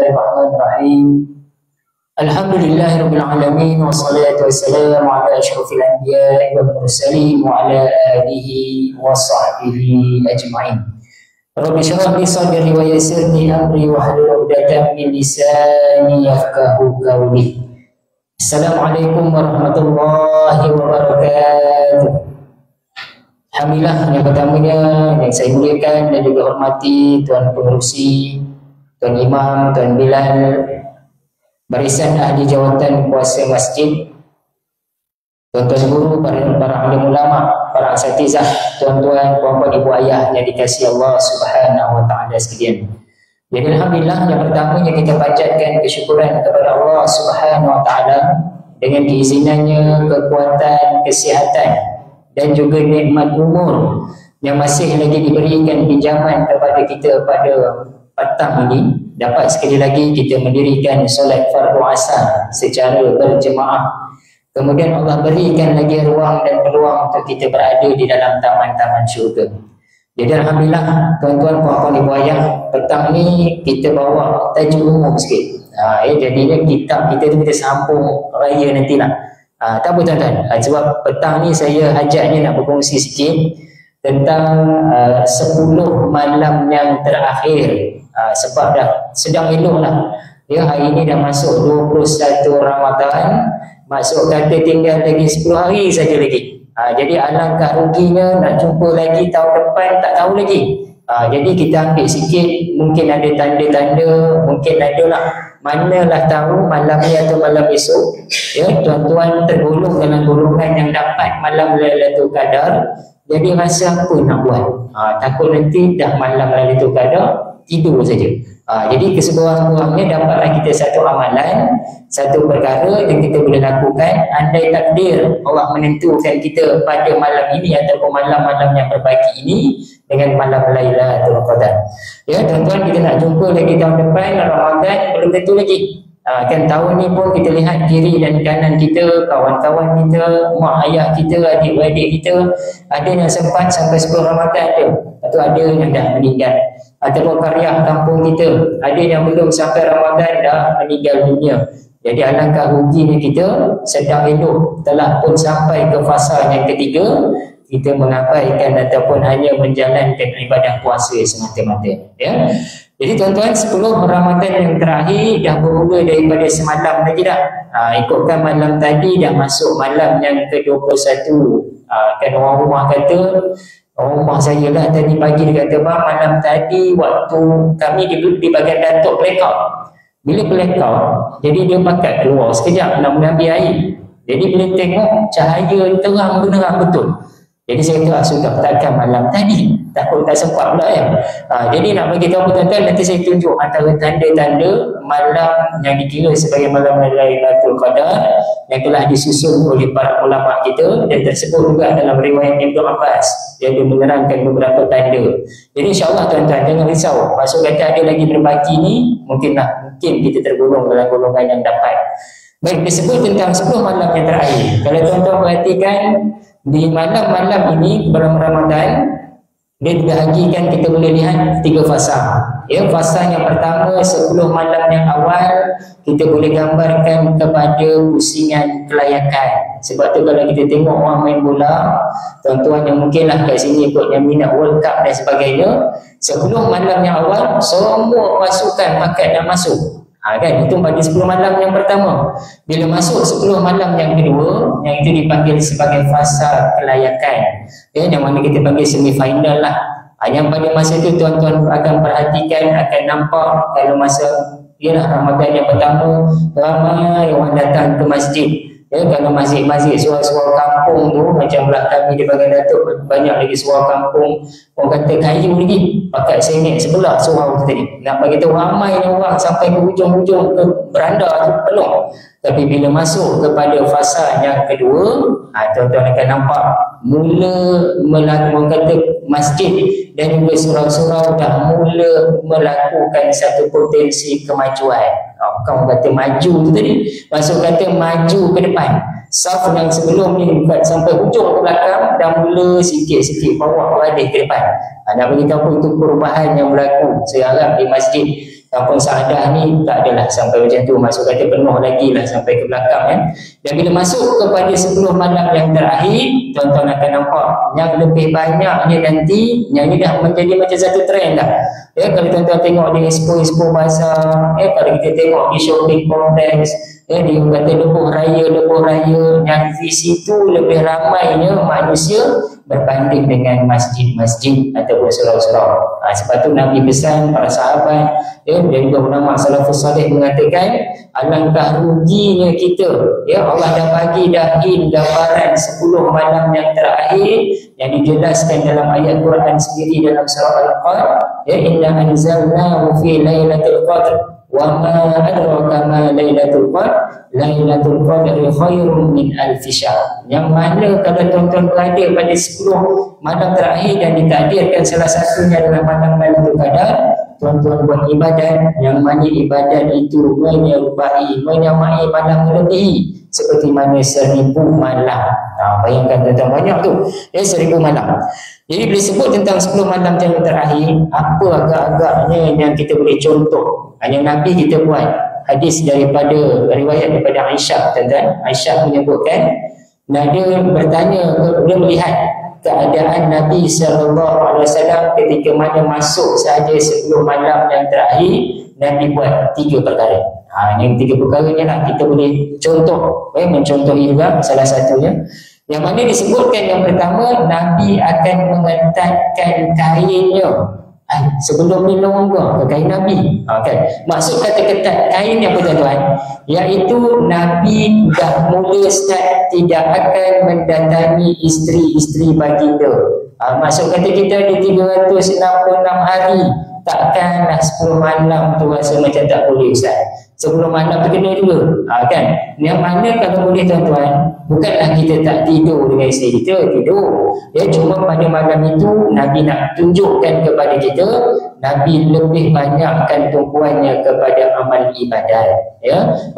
Bismillahirrahmanirrahim. Alhamdulillahirabbil alamin wassalatu wassalamu ala asyrofil anbiya'i wal mursalin wa ala alihi wa sahbihi ajma'in. Rabbi shrah li sadri wa yassir li amri wahlul 'uqdatam min lisani yafqahu qawli. Assalamualaikum warahmatullahi wabarakatuh. Alhamdulillah, yang pertamanya yang saya muliakan dan juga hormati Tuan Pengerusi, Tuan Imam, Tuan Bilal, barisan ahli jawatan kuasa masjid, tuan-tuan guru, para alim ulama, para asatizah, tuan-tuan, puan-puan, ibu ayah yang dikasihi Allah Subhanahu wa taala sekalian. Jadi alhamdulillah, yang pertamanya kita panjatkan kesyukuran kepada Allah Subhanahu wa taala dengan keizinannya, kekuatan, kesihatan dan juga nikmat umur yang masih lagi diberikan pinjaman kepada kita pada petang ini, dapat sekali lagi kita mendirikan solat fardu asar secara berjemaah. Kemudian Allah berikan lagi ruang dan peluang untuk kita berada di dalam taman-taman syurga. Jadi alhamdulillah, tuan-tuan, puan-puan, ibu ayah, petang ni kita bawa tajuk umum sikit. Jadinya kitab kita tu kita sambung raya nantilah. Tak apa tuan-tuan, sebab petang ni saya ajaknya nak berkongsi sikit tentang 10 malam yang terakhir. Sebab dah sedang elok lah ya, hari ni dah masuk 21 Ramadan, masuk kata tinggal lagi 10 hari saja lagi. Jadi alangkah ruginya nak jumpa lagi tahun depan, tak tahu lagi. Jadi kita ambil sikit, mungkin ada tanda-tanda, mungkin ada lah, manalah tahu malam ni atau malam esok ya, tuan-tuan tergolong dalam golongan yang dapat malam Lailatul Qadar. Jadi rasa apa nak buat? Takut nanti dah malam Lailatul Qadar tidur saja. Jadi kesekurang-kurangnya dapatlah kita satu amalan, satu perkara yang kita boleh lakukan. Andai takdir Allah menentukan kita pada malam ini ataupun malam-malam yang berbagi ini dengan malam Lailatul Qadar. Ya tuan-tuan, kita nak jumpa lagi tahun depan Ramadan belum tentu lagi. Kan tahun ni pun kita lihat kiri dan kanan kita, kawan-kawan kita, mak ayah kita, adik-adik kita, ada yang sempat sampai 10 Ramadan ada, atau ada yang dah meninggal. Ataupun karya kampung kita, ada yang belum sampai Ramadan dah meninggal dunia. Jadi alangkah ruginya kita sedang elok telah pun sampai ke fasa yang ketiga, kita mengabaikan ataupun hanya menjalankan ibadah puasa semata-mata ya. Jadi tuan-tuan, 10 Ramadan yang terakhir dah bermula daripada semalam tadi dah. Ikutkan malam tadi dah masuk malam yang ke-21. Kan orang rumah kata, orang rumah saya lah tadi pagi dia kata, bang malam tadi waktu kami di bahagian Datuk blackout. Bila blackout, jadi dia pakat keluar sekejap nak mengambil air. Jadi bila tengok cahaya terang benerang betul. Jadi saya kata sudah takkan malam tadi, takut tak sempat pula ya. Jadi nak bagi tahu tuan-tuan, nanti saya tunjuk antara tanda-tanda malam yang dikira sebagai malam Lailatul Qadar yang telah disusun oleh para ulama kita, dan tersebut juga dalam riwayat Ibnu Abbas yang dia menerangkan beberapa tanda. Jadi insya-Allah tuan-tuan jangan risau, masuk kata ada lagi berbagi ni, mungkin kita tergolong dalam golongan yang dapat. Baik, disebut tentang 10 malam yang terakhir. Kalau tuan-tuan perhatikan, di malam-malam ini bulan Ramadan, dia dibahagikan, kita boleh lihat 3 fasa. Ya, fasa yang pertama 10 malam yang awal kita boleh gambarkan kepada pusingan kelayakan. Sebab tu kalau kita tengok orang main bola, tuan-tuan yang mungkinlah kat sini ikut yang minat World Cup dan sebagainya, 10 malam yang awal semua pasukan pakat dah masuk. Kan itu pada 10 malam yang pertama. Bila masuk 10 malam yang kedua, yang itu dipanggil sebagai fasa kelayakan ya, yang mana kita panggil semifinal lah. Yang pada masa itu tuan-tuan akan perhatikan, akan nampak kalau masa ialah Ramadan yang pertama, ramai orang datang ke masjid. Ya, kalau masjid-masjid suara-suara kampung tu, macam belah kami di bahagian Datuk, banyak lagi suara kampung. Orang kata kayu lagi, pakat sengit sebelah surau tu tadi. Nak bagi tahu ramai orang sampai ke hujung-hujung ke beranda tu penuh. Tapi bila masuk kepada fasa yang kedua, tuan-tuan akan nampak mula melakukan kata masjid dan juga surau-surau dah mula melakukan satu potensi kemajuan. Bukan kata maju tu tadi, maksud kata maju ke depan. Saf yang sebelum ni bukan sampai hujung ke belakang, dah mula sikit-sikit bawah berada ke depan. Nak beritahu apa itu perubahan yang berlaku. Saya harap di masjid Kampung Saadah ni tak adalah sampai macam tu, masuk kata penuh lagi lah sampai ke belakang kan. Dan bila masuk kepada 10 malam yang terakhir, tuan-tuan akan nampak yang lebih banyaknya nanti, yang ini dah menjadi macam satu trend dah. Ya, kalau tuan-tuan tengok di expo bazar, kalau kita tengok di shopping complex, dia kata lebuh raya, yang di situ lebih ramainya manusia berbanding dengan masjid-masjid ataupun surau-surau. Sebab tu Nabi pesan para sahabat, dan juga ulama salafus salih mengatakan, alangkah ruginya kita, Allah dah bagi gambaran 10 malam yang terakhir yang dijelaskan dalam ayat Quran sendiri dalam surah Al-Qadr, inna anzalnahu fi lailatul qadr wa ma adraka ma lailatul qadr, lailatul qadri khairun min alfi syahr. Yang mana kalau tuan-tuan berada pada 10 malam terakhir dan ditakdirkan salah satunya adalah malam Lailatul Qadar, tuan-tuan buat ibadat yang mana ibadat itu menyamai malam melebihi seperti mana 1000 malam. Bayangkan tuan-tuan, banyak tu 1000 malam. Jadi bila sebut tentang 10 malam yang terakhir, apa agak-agaknya yang kita boleh contoh yang Nabi kita buat? Hadis daripada riwayat daripada Aisyah, tuan-tuan. Aisyah menyebutkan, dia bertanya, dia melihat keadaan Nabi SAW ketika mana masuk sahaja 10 malam yang terakhir, Nabi buat 3 perkara. Yang 3 perkara ni lah kita boleh contoh, mencontohi juga salah satunya. Yang mana disebutkan yang pertama, Nabi akan mengetatkan kainnya sebelum minum ke kain Nabi. Maksud kata ketat kain apa tuan-tuan? Iaitu Nabi dah mula start tidak akan mendatangi isteri-isteri baginda. Maksud kata kita ada 366 hari, takkanlah 10 malam tu rasa macam tak boleh Ustaz. 10 malam tu kena dulu, kan? Yang mana kalau boleh tuan-tuan, bukanlah kita tak tidur dengan isteri kita, tidur. Cuma pada malam itu Nabi nak tunjukkan kepada kita, Nabi lebih banyakkan tumpuannya kepada amal ibadat.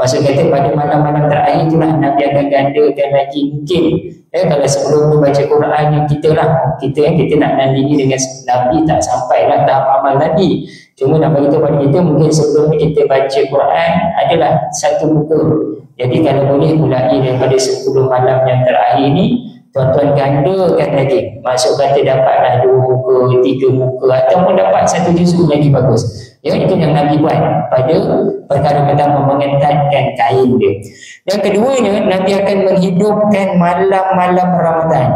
Maksud kata pada malam-malam terakhir itulah Nabi akan gandakan lagi mungkin. Kalau sebelum ni baca Quran yang kita nak nandingi dengan Nabi tak sampailah tahap amal Nabi. Cuma nak beritahu pada kita, mungkin sebelum ni kita baca Quran adalah satu muka. Jadi kalau boleh mulai daripada 10 malam yang terakhir ni, tuan-tuan gandakan lagi. Maksud kata dapatlah 2 muka, 3 muka, ataupun dapat 1 juzuk lagi bagus. Itu yang Nabi buat pada perkara pertama, mengetatkan kain dia. Yang keduanya, Nabi akan menghidupkan malam-malam Ramadan.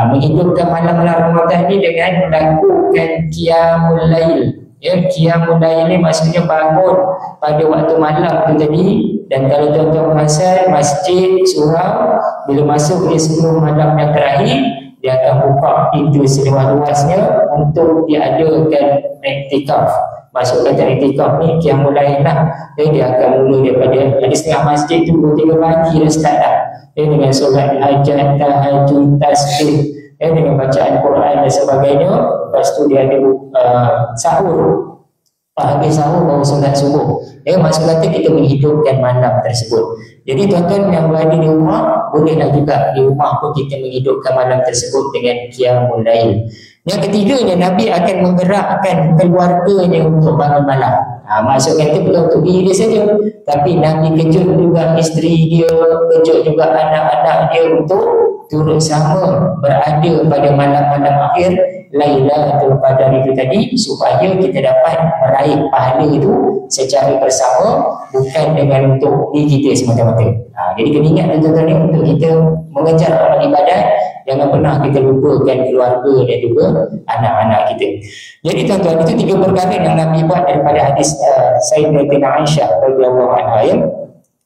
Menghidupkan malam-malam Ramadan ni dengan melakukan qiyamul lail. Qiyamul lail ni maksudnya bangun pada waktu malam tu tadi. Dan kalau tuan-tuan perasan, masjid, surau, bila masuk di 10 malam yang terakhir, dia akan buka pintu seluas-luasnya untuk diadakan iktikaf. Masuk kata iktikaf ni qiyamul lail lah. Dia akan mula daripada di setengah masjid tu 2-3 pagi dah start dah. Dengan solat hajat, tahajud, tasbih, dengan bacaan Quran dan sebagainya. Lepas tu dia ada sahur. Habis sahur baru solat subuh. Maksud kata kita menghidupkan malam tersebut. Jadi tuan-tuan yang berada di rumah, bolehlah juga di rumah pun kita menghidupkan malam tersebut dengan qiyamul lail. Yang ketiganya, Nabi akan menggerakkan keluarganya untuk bangun malam. Maksud kata bukan untuk diri dia saja, tapi Nabi kejut juga isteri dia, kejut juga anak-anak dia untuk turut sama berada pada malam-malam akhir Lailatul Qadar itu tadi, supaya kita dapat meraih pahala itu secara bersama, bukan dengan untuk diri kita semata-mata. Jadi kena ingat tuan-tuan, untuk kita mengejar amal ibadat, jangan pernah kita lupakan keluarga dan juga anak-anak kita. Jadi tuan-tuan, itu 3 perkara yang Nabi buat daripada hadis Sayyidatina Aisyah radhiyallahu anha.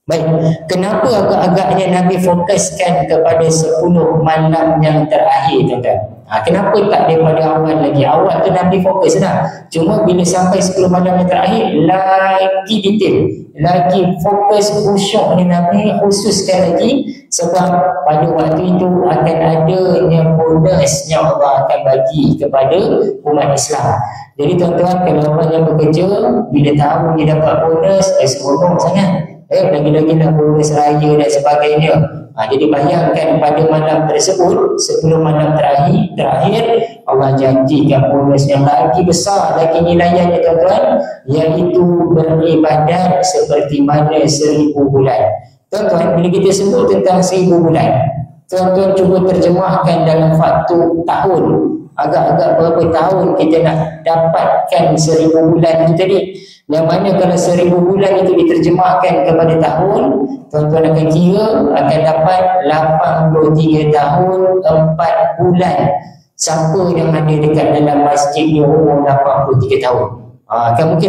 Baik, kenapa agak-agaknya Nabi fokuskan kepada 10 malam yang terakhir, tuan-tuan? Kenapa tak daripada awal lagi? Awal tu Nabi fokus dah. Cuma bila sampai 10 malam yang terakhir, lagi detail, lagi fokus, khusyuk ni Nabi khususkan lagi. Sebab pada waktu itu akan adanya bonus yang Allah akan bagi kepada umat Islam. Jadi tuan-tuan, kalau orang yang bekerja, bila tahu dia dapat bonus, seronok sangat. lagi-lagi nak urus raya dan sebagainya. Jadi bayangkan pada malam tersebut, sebelum malam terakhir Allah janjikan bonus yang lagi besar lagi nilainya tuan-tuan, iaitu beribadat seperti mana 1000 bulan. Tuan-tuan, bila kita sebut tentang 1000 bulan, tuan-tuan cuba terjemahkan dalam waktu tahun. Agak-agak berapa tahun kita nak dapatkan 1000 bulan itu tadi. Yang mana kalau 1000 bulan itu diterjemahkan kepada tahun, tuan-tuan akan kira akan dapat 83 tahun 4 bulan. Siapa yang ada dekat dalam masjid ni umur 83 tahun? Kan mungkin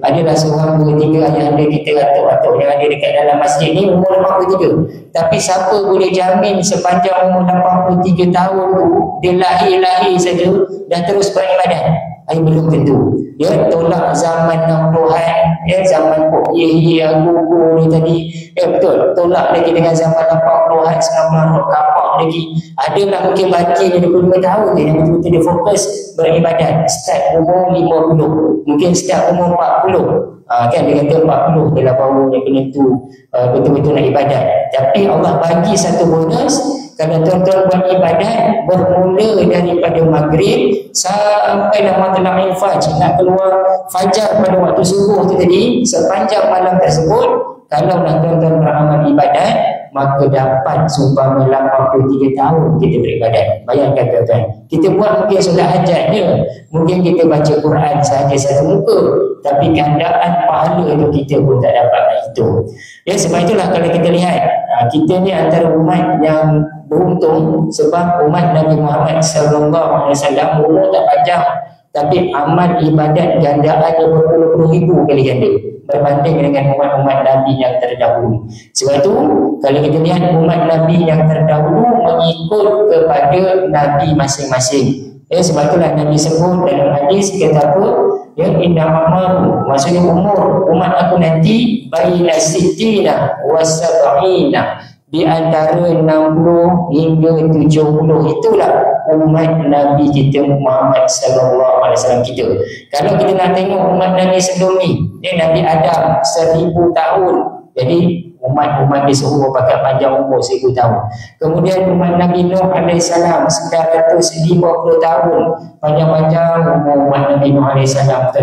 adalah seorang 2-3 yang ada kita atuk-atuk yang ada dekat dalam masjid ni umur 83. Tapi siapa boleh jamin sepanjang umur 83 tahun tu dia lahir saja dan terus beribadat? Belum tentu. Tolak zaman 60-an, zaman Pok Ye Gugu ni tadi, betul, tolak lagi dengan zaman 80-an, 90-an kapak lagi. Adalah mungkin baki 25 tahun je yang betul-betul dia fokus beribadat. Start umur 50, mungkin start umur 40. Kan dia kata 40 dia lah baru yang penentu betul-betul nak ibadat. Tapi Allah bagi satu bonus. Kalau tuan-tuan buat ibadat bermula daripada maghrib sampai matlaul fajr, nak keluar fajar pada waktu subuh tu tadi, sepanjang malam tersebut, kalau nak tuan-tuan beramal ibadat, maka dapat seumpama 83 tahun kita beribadat. Bayangkan tuan-tuan, kita buat mungkin solat hajat je, mungkin kita baca Quran sahaja satu muka, tapi gandaan pahala itu kita pun tak dapat nak hitung. Sebab itulah kalau kita lihat, kita ni antara umat yang beruntung, sebab umat Nabi Muhammad SAW umur tak panjang, tapi amal ibadat gandaannya berpuluh-puluh ribu kali ganda berbanding dengan umat-umat Nabi yang terdahulu. Sebab itu kalau kita lihat umat Nabi yang terdahulu mengikut kepada Nabi masing-masing. Sebab itulah Nabi sebut dalam hadis, kata apa? Inna amaru, maksudnya umur umat aku nanti baina sittina wa sab'ina, di antara 60 hingga 70. Itulah umat Nabi kita Muhammad sallallahu alaihi wasallam kita. Kalau kita nak tengok umat Nabi sebelum ni, Nabi Adam 1000 tahun. Jadi umat-umat di seluruh pakat panjang umur 1000 tahun. Kemudian umat Nabi Nuh alaihissalam 950 tahun panjang-panjang umur umat Nabi Nuh alaihissalam.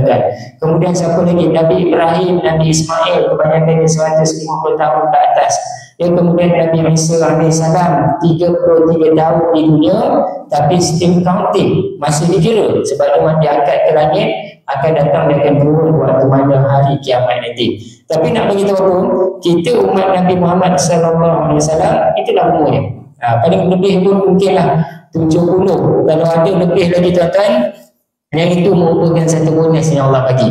Kemudian siapa lagi? Nabi Ibrahim, Nabi Ismail kebanyakannya 150 tahun ke atas. Kemudian Nabi Isa alaihissalam 33 tahun di dunia, tapi still counting, masih dikira sebab dia diangkat ke langit, akan datang dia akan turun waktu mana hari kiamat nanti. Tapi nak beritahu apa, kita umat Nabi Muhammad SAW itulah umurnya. Paling lebih pun mungkinlah 70. Kalau ada lebih lagi tuan-tuan, yang itu merupakan satu bonus yang Allah bagi.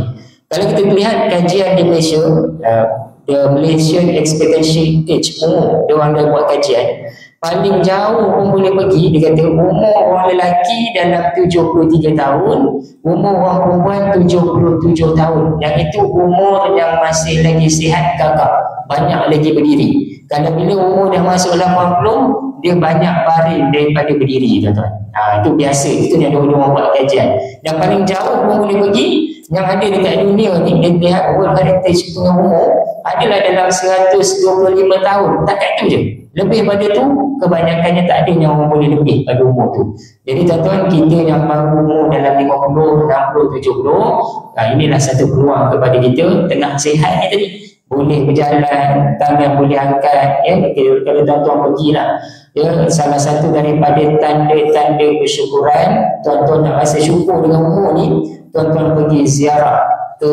Kalau kita lihat kajian di Malaysia, the Malaysian Expectancy Age, umur dia orang dah buat kajian, paling jauh pun boleh pergi, dia kata umur orang lelaki dalam 73 tahun, umur orang perempuan 77 tahun. Yang itu umur yang masih lagi sihat gagah, banyak lagi berdiri. Kalau bila umur dah masuk 80, dia banyak baring daripada berdiri, tuan-tuan. Itu biasa, itu yang dia buat kajian. Yang paling jauh pun boleh pergi, yang ada dekat dunia ni, dia lihat World Heritage punya umur adalah dalam 125 tahun. Takat tu je. Lebih pada tu, kebanyakannya tak ada yang orang boleh lebih pada umur tu. Jadi tuan-tuan, kita yang baru umur dalam 50, 60, 70, inilah satu peluang kepada kita, tengah sihat ni tadi, boleh berjalan, tangan boleh angkat, kalau tuan-tuan pergilah. Salah satu daripada tanda-tanda bersyukuran, tuan-tuan nak rasa syukur dengan umur ni, tuan-tuan pergi ziarah ke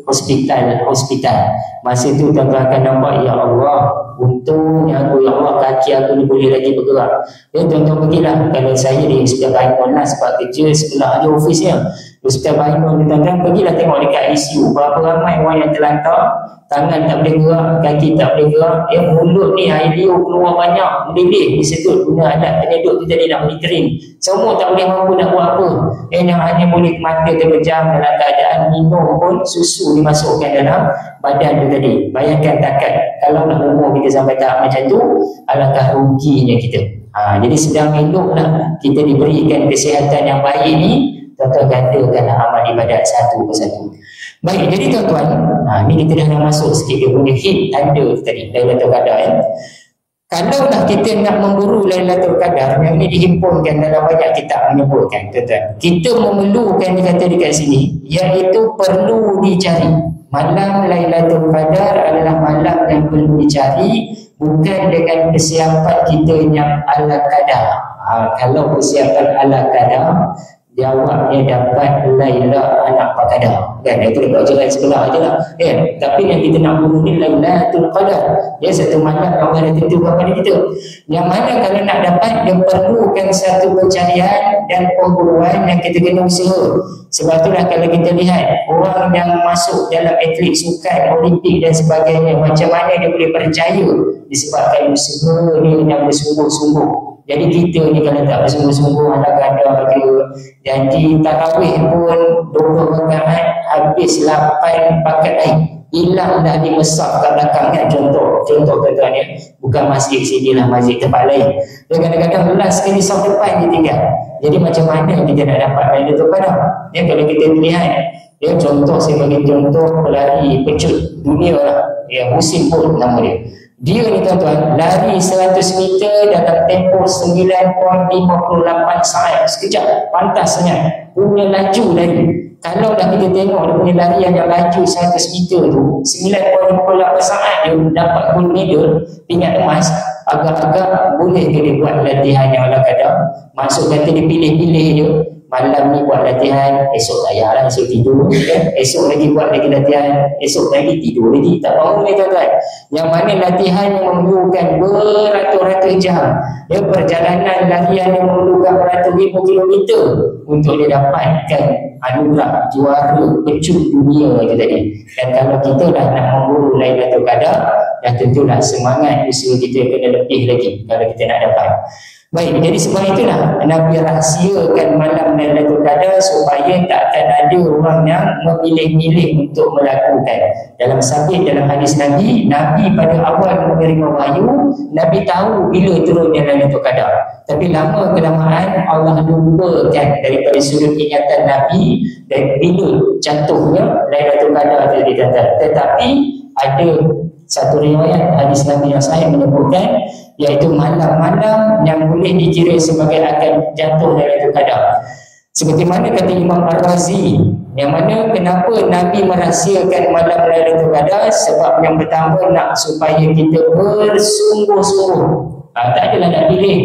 hospital. Masa tu tuan-tuan akan nampak, ya Allah, untungnya aku, ya Allah, kaki aku ni boleh lagi bergerak. Tuan-tuan pergilah. Kalau saya di Hospital Bainun lah, sebab kerja sebelah ada ofisnya Hospital Bainun, tuan-tuan pergilah tengok dekat ICU, berapa ramai orang yang terlantar, tangan tak boleh gerak, kaki tak boleh gerak, mulut ni air liur keluar banyak, mendidih, disedut guna alat penyedut tu tadi nak monitoring, semua tak boleh mampu nak buat apa. Yang hanya boleh mata terpejam dalam keadaan minum pun susu dimasukkan dalam badan tu tadi. Bayangkan takat, kalau nak umur kita sampai tahap macam tu, alangkah ruginya kita. Jadi sedang eloklah kita diberikan kesihatan yang baik ni, tuan-tuan gandakanlah amal ibadat satu persatu. Baik, jadi tuan-tuan, ni kita dah masuk sikit dia punya hit tanda tadi Lailatul Qadar ya. Kalaulah kita nak memburu Lailatul Qadar, yang ini dihimpunkan dalam banyak kitab menyebutkan, tuan-tuan, kita memerlukan, dikata dekat sini, iaitu perlu dicari. Malam Lailatul Qadar adalah malam yang perlu dicari, bukan dengan persiapan kita yang ala kadar. Kalau persiapan ala kadar, jawabnya dapat Laila anak Pak Qadar. Kan itu dekat jalan sebelah aje lah. Tapi yang kita nak bunuh ni Lailatul Qadar. Ya, satu malam Allah dah tentukan pada kita. Yang mana kalau nak dapat, dia perlukan satu pencarian dan pemburuan yang kita kena usaha. Sebab itulah kalau kita lihat orang yang masuk dalam atlet sukan, olimpik dan sebagainya, macam mana dia boleh percaya, disebabkan usaha dia yang bersungguh-sungguh. Jadi kita ni kalau tak bersungguh-sungguh, anak kadar dia janji tarawih pun 20 rakaat habis 8 paket air, hilang dah 5 saf kat belakang kan. Contoh tuan-tuan ya, bukan masjid sini lah, masjid tempat lain. Dan kadang-kadang last sekali saf depan dia tinggal. Jadi macam mana kita nak dapat Lailatul Qadar? Ya, kalau kita lihat ya, contoh, saya bagi contoh pelari pecut dunia lah ya, Usain Bolt nama dia. Dia ni tuan-tuan lari 100 meter dalam tempoh 9.58 saat. Sekejap, pantas sangat. Punya laju lari. Kalau dah kita tengok dia punya larian yang laju 100 meter tu 9.58 saat, dia dapat gold medal, pingat emas. Agak-agak boleh dia buat latihan yang ala kadar. Maksud kata dia pilih-pilih je. Malam ni buat latihan, esok tak payahlah, esok tidur ya. Esok lagi buat lagi latihan, esok lagi tidur lagi, tak bangun ni tuan-tuan. Yang mana latihan yang memerlukan beratus-ratus jam ya, perjalanan larian yang memerlukan beratus ribu kilometer untuk dia dapatkan anugerah juara pecut dunia itu tadi. Dan kalau kita dah nak memburu Lailatul Qadar, dan tentulah semangat usaha kita kena lebih lagi kalau kita nak dapat. Baik, jadi sebab itulah Nabi rahsiakan malam Lailatul Qadar supaya tak akan ada orang yang memilih-milih untuk melakukan. Dalam sabit dalam hadis Nabi pada awal menerima wahyu, Nabi tahu bila turunnya Lailatul Qadar. Tapi lama kelamaan Allah lupakan daripada sudut ingatan Nabi dan bila jatuhnya Lailatul Qadar itu datang. Tetapi ada satu riwayat hadis Nabi yang sahih menyebutkan, iaitu malam-malam yang boleh dikira sebagai akan jatuh Lailatul Qadar. Seperti mana kata Imam Ar-Razi, yang mana kenapa Nabi merahsiakan malam Lailatul Qadar? Sebab yang pertama nak supaya kita bersungguh-sungguh. Tak adalah nak pilih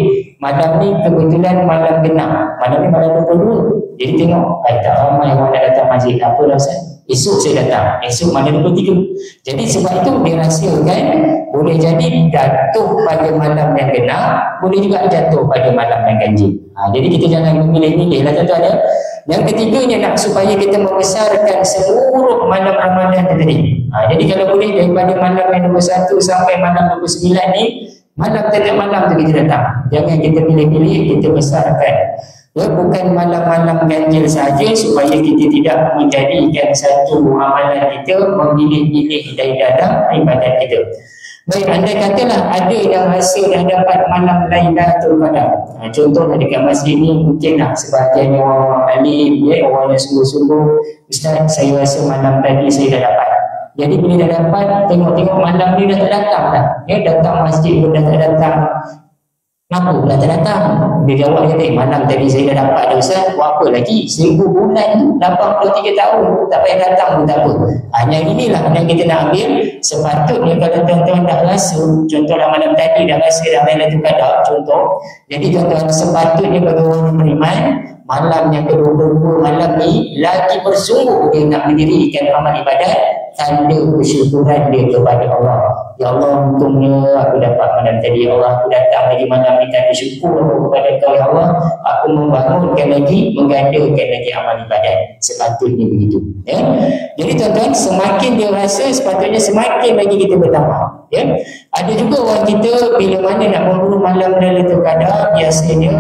malam ni kebetulan malam genap, malam ni malam 22. Jadi tengok, tak ramai orang nak datang masjid, apa lah Ustaz? Esok saya datang, esok malam 23. Jadi sebab itu dirahsiakan, boleh jadi jatuh pada malam yang genap, boleh juga jatuh pada malam yang ganjil. Jadi kita jangan memilih-milih lah tuan-tuan ya. Yang ketiganya nak supaya kita membesarkan seluruh malam Ramadan tadi. Jadi kalau boleh daripada malam yang 21 sampai malam 29 ni, malam tiap malam tu kita datang. Jangan kita pilih-pilih, kita besarkan. Ya, bukan malam-malam ganjil saja, supaya kita tidak menjadikan satu amalan kita memilih-pilih dari dalam ibadat kita. Baik, anda katalah ada yang rasa dah dapat malam Lailatul Qadar. Contohnya dekat masjid ni mungkinlah sebahagian orang alim, ya, orang yang sungguh-sungguh, Ustaz, saya rasa malam tadi saya dah dapat. Jadi bila dah dapat, tengok-tengok malam ni dah tak datang dah. Ya, datang masjid pun dah tak datang. Kenapa dah tak datang? Dia jawab, kata, malam tadi saya dah dapat dah Ustaz. Buat apa lagi? 1000 bulan tu, 83 tahun, tak payah datang pun tak apa. Hanya inilah yang kita nak ambil. Sepatutnya kalau tuan-tuan dah rasa, contohlah malam tadi dah rasa dah Lailatul Qadar, contoh. Jadi tuan-tuan sepatutnya bagi orang yang beriman, malam yang ke-22 malam ni lagi bersungguh dia nak mendirikan amal ibadat, tanda bersyukuran dia kepada Allah. Ya Allah, untungnya aku dapat malam tadi. Ya Allah, aku datang lagi malam ni, tanda syukur aku kepada Kau ya Allah. Aku membangunkan lagi, menggandakan lagi amal ibadat. Sepatutnya begitu ya. Jadi tuan-tuan, semakin dia rasa, sepatutnya semakin lagi kita bertambah ya. Ada juga orang kita bila mana nak memburu malam Lailatul Qadar, biasanya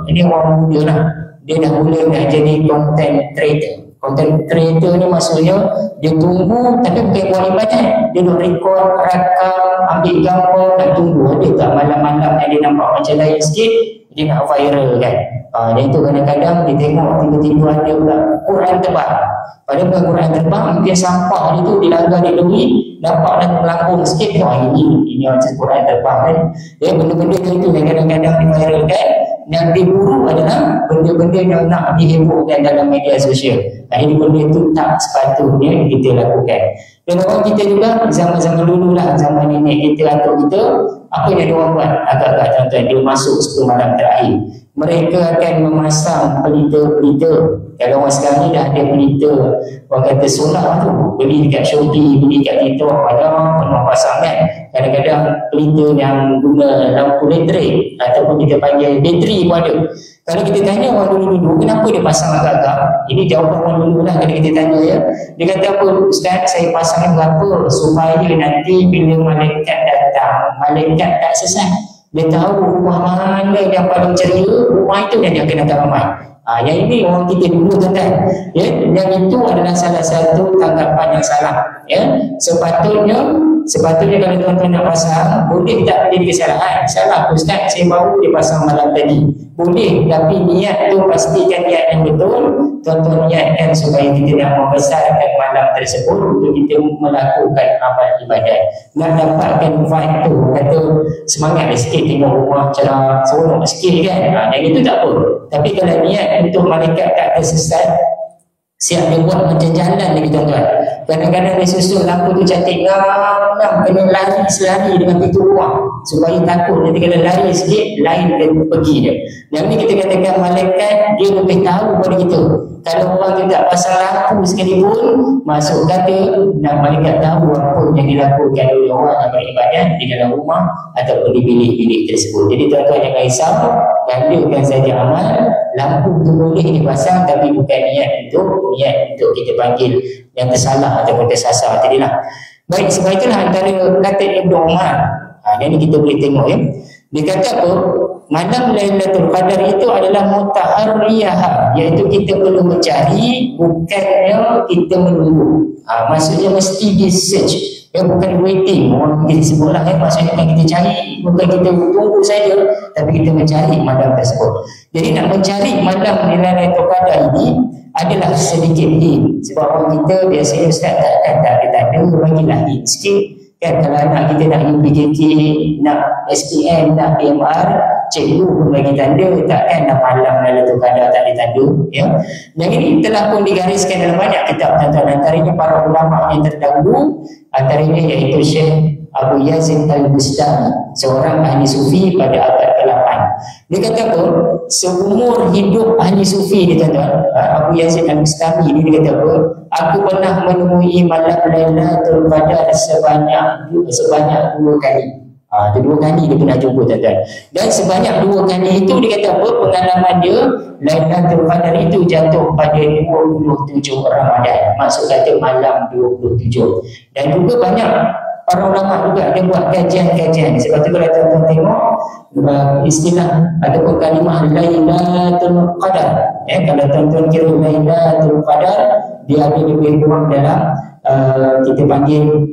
ini orang muda lah, dia dah mula nak jadi content creator. Content creator ni maksudnya dia tunggu, tapi bukan buat ibadat, dia nak rekod, rakam ambil gambar, nak tunggu ada tak malam-malam yang dia nampak macam lain sikit, dia nak viral kan. Dan itu kadang-kadang dia tengok tiba-tiba ada pula Quran terbang. Padahal bukan Quran terbang, mungkin sampah dia tu dilanggar dia duit, nampak dan melambung sikit, ini macam Quran terbang kan. Benda-benda itu yang kadang-kadang diviralkan, yang diburu adalah benda-benda yang nak dihebohkan dalam media sosial. Jadi benda itu tak sepatutnya kita lakukan. Dan orang kita juga zaman-zaman dulu lah, zaman nenek kita atau kita, apa yang dia orang buat agak-agak tuan-tuan, dia masuk 10 malam terakhir, mereka akan memasang pelita-pelita. Kalau orang sekarang ni dah ada pelita, orang kata solar tu, beli dekat Shopee, beli dekat TikTok, ada penuh pasang kan. Kadang-kadang pelita yang guna lampu elektrik ataupun kita panggil bateri pun ada. Kalau kita tanya orang dulu-dulu, kenapa dia pasang agak-agak? Ini jawapan orang dulu lah kalau kita tanya ya. Dia kata apa, Ustaz, saya pasang berapa supaya nanti bila malaikat datang, malaikat tak sesat. Dia tahu rumah mana yang paling ceria, rumah itu yang dia akan datang ramai. Yang ini orang kita dulu tuan-tuan. Ya, yang itu adalah salah satu tanggapan yang salah. Ya, sepatutnya kalau tuan-tuan nak pasang, boleh tak jadi kesalahan? Salah Ustaz, saya baru dia pasang malam tadi. Boleh, tapi niat tu pastikan niat yang betul. Tuan-tuan niatkan supaya kita nak membesarkan malam tersebut untuk kita melakukan amal ibadat. Nak dapatkan vibe tu, kata semangat sikit tengok rumah cerah, seronok sikit kan. Yang itu tak apa. Tapi kalau niat untuk malaikat tak tersesat, siap dia buat macam jalan lagi tuan-tuan. Kadang-kadang dia susun lampu tu cantik ngam, kena lari selari dengan pintu rumah supaya takut nanti kalau lari sikit lain dia pergi dia. Yang ni kita katakan malaikat dia lebih tahu pada kita. Kalau orang tu tak pasang lampu sekalipun, masuk kata nak malaikat tahu apa yang dilakukan oleh orang yang beribadat di dalam rumah ataupun di bilik-bilik tersebut. Jadi tuan-tuan jangan risau, gandakan saja amal. Lampu tu boleh dipasang tapi bukan niat untuk kita panggil yang tersalah ataupun tersasar tadi lah. Baik, sebab itulah antara kata Ibnu Umar, ini kita boleh tengok ya. Dia kata apa? Malam Lailatul Qadar itu adalah mutaharriyah, iaitu kita perlu mencari, bukannya kita menunggu. Maksudnya mesti di search, ya, bukan waiting. Orang kita sebutlah ya, maksudnya bukan kita cari, bukan kita tunggu saja, tapi kita mencari malam tersebut. Jadi nak mencari malam Lailatul Qadar ini adalah sedikit hint. Sebab orang kita biasanya Ustaz tak ada bagilah hint sikit. Kan kalau anak kita nak UPKK, nak SPM, nak PMR, cikgu pun bagi tanda, takkan dah malam Lailatul Qadar tak ada tanda ya. Yang ini telah pun digariskan dalam banyak kitab tuan-tuan, antaranya para ulama yang terdahulu, antaranya iaitu Syekh Abu Yazid Al-Bustami, seorang ahli sufi pada abad ke-8. Dia kata apa? Seumur hidup ahli sufi ni tuan-tuan, Abu Yazid Al-Bustami ni dia kata apa? Aku pernah menemui malam Lailatul Qadar sebanyak 2 kali. Dua kali dia pernah jumpa tuan-tuan. Dan sebanyak 2 kali itu dia kata apa? Pengalaman dia Lailatul Qadar itu jatuh pada 27 Ramadan. Maksud kata malam 27. Dan juga banyak para ulama juga dia buat kajian-kajian. Sebab tu kalau tuan-tuan tengok istilah ataupun kalimah Lailatul Qadar, kalau tuan-tuan kira Lailatul Qadar, dia ada lebih kurang dalam kita panggil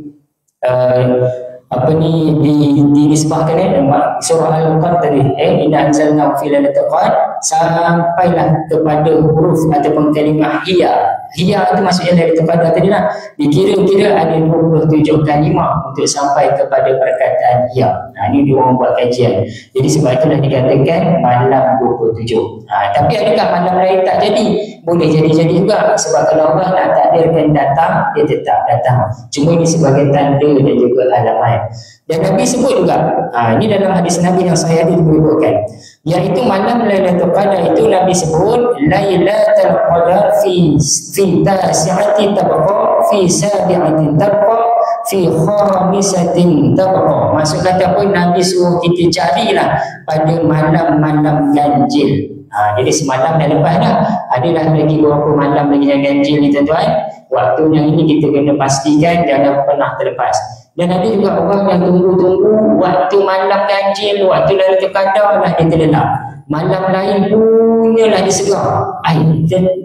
dinisbahkan surah Al-Qadr tadi, inna anzalnahu fi lailatul qadr, sampailah kepada huruf ataupun kalimah hiya itu maksudnya Lailatul Qadar tadi lah. Dikira-kira ada 27 kalimah untuk sampai kepada perkataan hiya. Ini dia orang buat kajian. Jadi sebab itulah dikatakan malam 27. Tapi adakah malam lain tak jadi? Boleh jadi-jadi juga. Sebab kalau Allah nak takdirkan datang, dia tetap datang. Cuma ini sebagai tanda dan juga alamat. Dan Nabi sebut juga, ini dalam hadis Nabi yang saya disebutkan, iaitu malam Lailatul Qadar itu Nabi sebut Lailatul Qadar fi tasi'ati tabqa fi sabi'atin tabqa fi khamisatin tabqa. Maksud kata apa? Nabi suruh kita carilah pada malam-malam ganjil. Jadi semalam dah lepas dah, adalah lagi beberapa malam lagi yang ganjil ni tuan-tuan. Waktu yang ini kita kena pastikan jangan pernah terlepas. Dan ada juga orang yang tunggu-tunggu waktu malam ganjil, waktu Lailatul Qadar lah dia terlelap. Malam lain punyalah dia segar.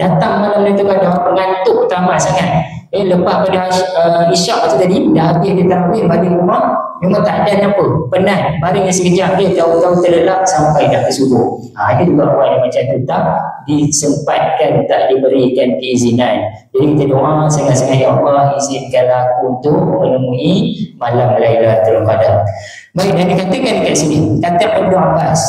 Datang malam Lailatul Qadar, pengantuk tamat sangat. Lepas pada isyak tu tadi, dah habis dia tarawih balik rumah, memang tak ada apa, penat, baring sekejap dia tahu-tahu terlelap sampai dah ke subuh. Ada juga orang yang macam tu tak disempatkan, tak diberikan keizinan. Jadi kita doa sangat-sangat, ya Allah izinkanlah aku untuk menemui malam Lailatul Qadar. Baik, dan dikatakan dekat sini, kata Ibnu Abbas,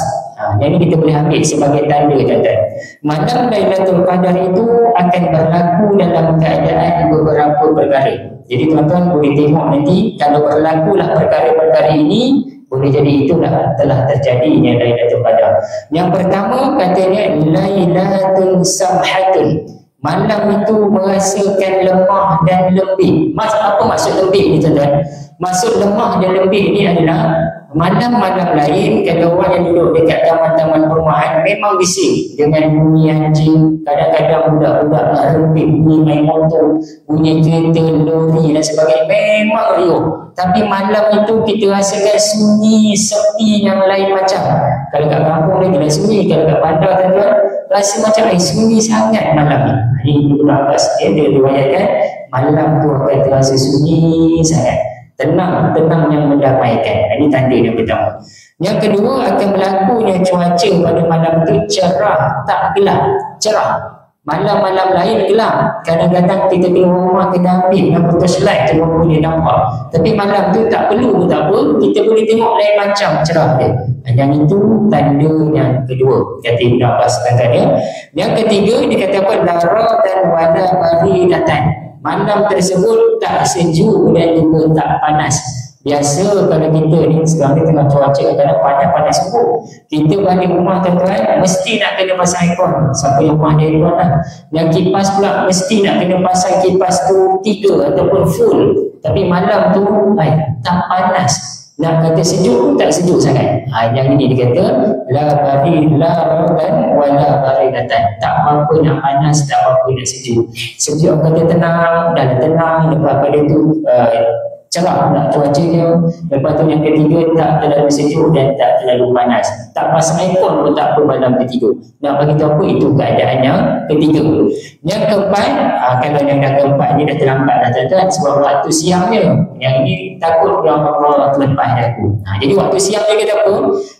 jadi kita boleh ambil sebagai tanda tuan-tuan. Malam Lailatul Qadar itu akan berlaku dalam keadaan beberapa perkara. Jadi tuan-tuan boleh tengok nanti kalau berlakulah perkara-perkara ini, boleh jadi itulah telah terjadinya Lailatul Qadar. Yang pertama katanya Lailatul Samhatun. Malam itu merasakan lemah dan lembik. Apa maksud lembik ni tuan-tuan? Maksud lemah dan lembik ni adalah malam-malam lain kalau orang yang duduk dekat taman-taman perumahan memang bising dengan bunyi anjing, kadang-kadang budak-budak nak rempit, bunyi main motor, bunyi kereta, lori dan sebagainya, memang riuh. Tapi malam itu kita rasakan sunyi, sepi yang lain macam. Kalau kat kampung lagi dah sunyi, kalau kat bandar tuan-tuan rasa macam sunyi sangat malam ni. Ini Ibnu Abbas dia riwayatkan malam tu akan terasa sunyi sangat, tenang yang mendamaikan. Ini tanda yang pertama. Yang kedua, akan berlakunya cuaca pada malam itu cerah, tak gelap, cerah. Malam-malam lain gelap, kadang-kadang kita keluar rumah kena ambil dengan flashlight tu baru boleh nampak. Tapi malam tu tak perlu pun tak apa, kita boleh tengok lain macam cerah dia. Yang itu tanda yang kedua, kata Ibn Abbas katanya. Yang ketiga, dia kata apa? Lara dan wala baridatan. Malam tersebut tak sejuk dan juga tak panas. Biasa kalau kita ni sekarang ni tengah cuaca kadang panas-panas subuh, kita balik rumah tuan-tuan mesti nak kena pasang aircon. Siapa yang rumah dia aircon lah. Yang kipas pula mesti nak kena pasang kipas tu 3 ataupun full. Tapi malam tu tak panas. Nak kata sejuk pun tak sejuk sangat. Yang ini dia kata la baridan wala baridatan. Tak apa nak panas, tak apa nak sejuk. Sejuk kata tenang, dah tenang. Lepas pada tu cerah nak cuaca dia. Lepas tu yang ketiga, tak terlalu sejuk dan tak terlalu panas. Tak pasang aircon pun tak apa malam ketiga. Nak bagi tahu apa itu keadaan yang ketiga. Yang keempat, kalau yang dah keempat ni dah terlambat dah tuan-tuan, sebab waktu siang dia. Yang ini takut yang Allah terlepas aku. Jadi waktu siang dia kata apa?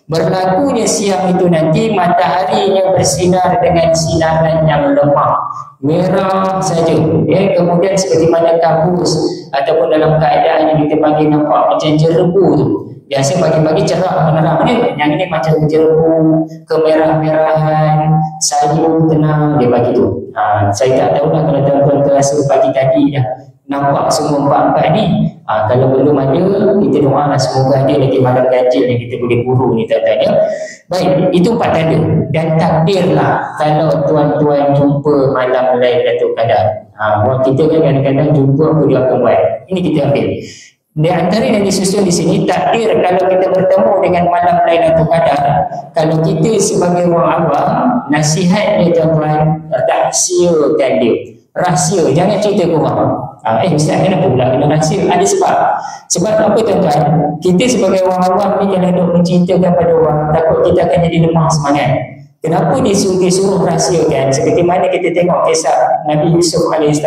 Berlakunya siang itu nanti mataharinya bersinar dengan sinaran yang lemah, merah saja. Kemudian seperti mana kabus ataupun dalam keadaan yang kita panggil nampak macam jerebu tu. Biasa pagi-pagi cerah menerang dia. Yang ini macam jerebu, kemerah-merahan, sayu, tenang dia bagi tu. Saya tak tahulah kalau tuan-tuan terasa pagi tadi dah nampak semua empat-empat ni. Kalau belum ada, kita doalah semoga ada lagi malam ganjil yang kita boleh buru ni tuan-tuan. Baik, itu 4 tanda. Dan takdirlah kalau tuan-tuan jumpa malam Lailatul Qadar. Buat kita kan kadang-kadang jumpa apa dia akan buat. Ini kita ambil. Di antara yang disusun di sini, takdir kalau kita bertemu dengan malam Lailatul Qadar. Kalau kita sebagai orang awam, nasihat dia tuan-tuan, rahsiakan dia. Rahsia, jangan cerita ke orang. Ustaz, kenapa pula kena rahsia? Ada sebab. Sebab apa tuan-tuan? Kita sebagai orang awam ni kalau duk menceritakan pada orang, takut kita akan jadi lemah semangat. Kenapa disuruh rahsiakan? Seperti mana kita tengok kisah Nabi Yusuf AS.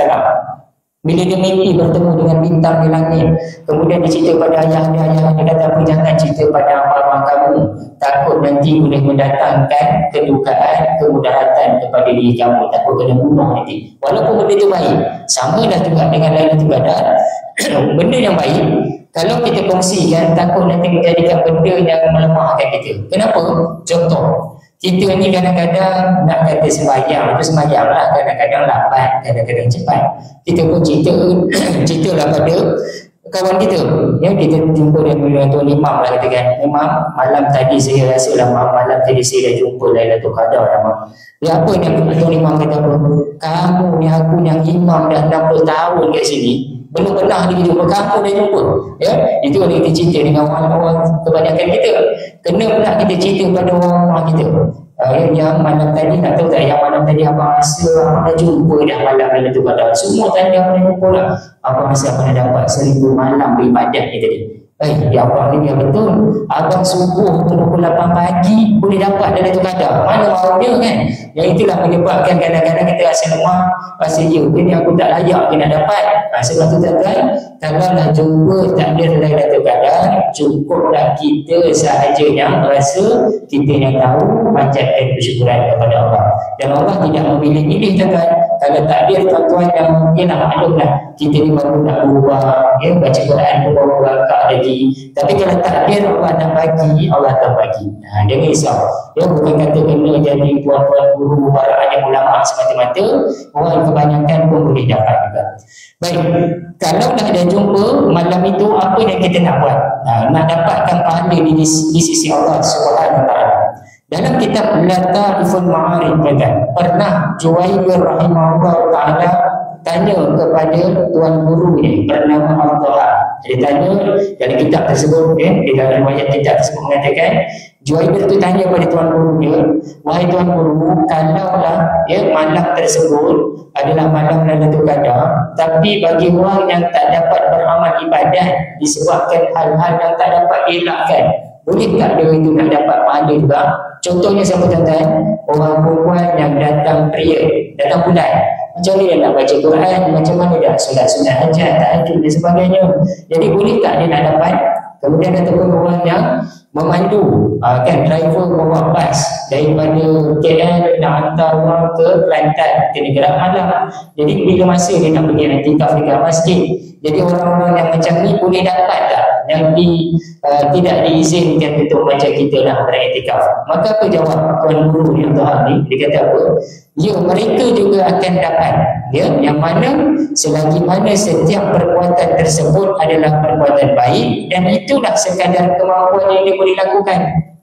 Bila dia mimpi bertemu dengan bintang di langit, kemudian dia cerita pada ayah dia kata apa, jangan cerita pada abang-abang kamu, takut nanti boleh mendatangkan kedukaan, kemudaratan kepada diri kamu, takut kena bunuh nanti. Walaupun benda itu baik, sama dah juga dengan Lailatul Qadar. Benda yang baik kalau kita kongsikan, takut nanti menjadikan benda yang melemahkan kita. Kenapa? Contoh, kita ni kadang-kadang nak kata sembahyang, itu sembahyang lah, kadang-kadang lambat, kadang-kadang cepat. Kita pun ceritalah pada kawan kita. Kita jumpa dengan Tuan Imam lah, kata kan, Imam, malam tadi saya rasa lama, malam tadi saya dah jumpa Lailatul Qadar lama. Dia apa ni Tuan Imam kata apa? Kamu ni, aku yang imam dah 60 tahun kat sini, belum pernah dia jumpa, kamu dah jumpa. Itu yang kita cerita dengan orang-orang kebanyakan kita. Kena pula kita cerita pada orang-orang kita. Yang malam tadi, nak tahu tak, yang malam tadi abang rasa abang dah jumpa dah malam Lailatul Qadar. Semua tanda abang dah jumpa lah. Abang rasa abang dah dapat 1000 malam beribadat ni tadi. Ya Allah ni biar betul. Abang subuh pukul 8 pagi boleh dapat Lailatul Qadar. Mana maunya kan? Yang itulah menyebabkan kadang-kadang kita rasa lemah, rasa ni aku tak layak nak dapat. Sebab tu tuan-tuan, kalau nak jumpa takdir Lailatul Qadar, cukuplah kita sahaja yang rasa, kita yang tahu, panjatkan bersyukuran kepada Allah. Dan Allah tidak memilih-milih tuan-tuan. Kalau takdir tuan-tuan yang mungkin maklumlah, kita ni baru nak berubah, baca Quran berubah akak lagi. Tapi kalau takdir Allah nak bagi, Allah akan bagi. Jangan risau. Bukan kata kena jadi tuan-tuan guru, para alim ulama semata-mata. Orang kebanyakan pun boleh dapat juga. Baik, kalau dah ada jumpa malam itu, apa yang kita nak buat? Nak dapatkan pahala di sisi Allah Subhanahu Wa Taala. Dalam kitab Lataiful Ma'arif pernah Juwaybir rahimahullah ta'ala tanya kepada tuan gurunya bernama Abdullah. Dia tanya dalam kitab tersebut, di dalam riwayat kitab tersebut mengatakan, Juwaybir tu tanya kepada tuan gurunya, wahai tuan guru, kalaulah malam tersebut adalah malam Lailatul Qadar, tapi bagi orang yang tak dapat beramal ibadat disebabkan hal-hal yang tak dapat dielakkan, boleh tak dia itu nak dapat pahala juga? Contohnya siapa tuan-tuan? Orang perempuan yang datang period, datang bulan, macam mana dia nak baca Quran, macam mana dia solat-solat hajat, tahajud dan sebagainya. Jadi boleh tak dia nak dapat? Kemudian ataupun orang yang memandu, kan, driver bawa bas daripada KL nak hantar orang ke Kelantan, ke negara Malang. Jadi bila masa dia nak pergi i'tikaf dekat masjid. Jadi orang-orang yang macam ni boleh dapat tak? Yang tidak diizinkan untuk macam kita lah beriktikaf. Maka apa jawab tuan guru yang Tuhan ni? Dia kata apa? Ya, mereka juga akan dapat. Yang mana selagi mana setiap perbuatan tersebut adalah perbuatan baik, dan itulah sekadar kemampuan yang dia boleh lakukan.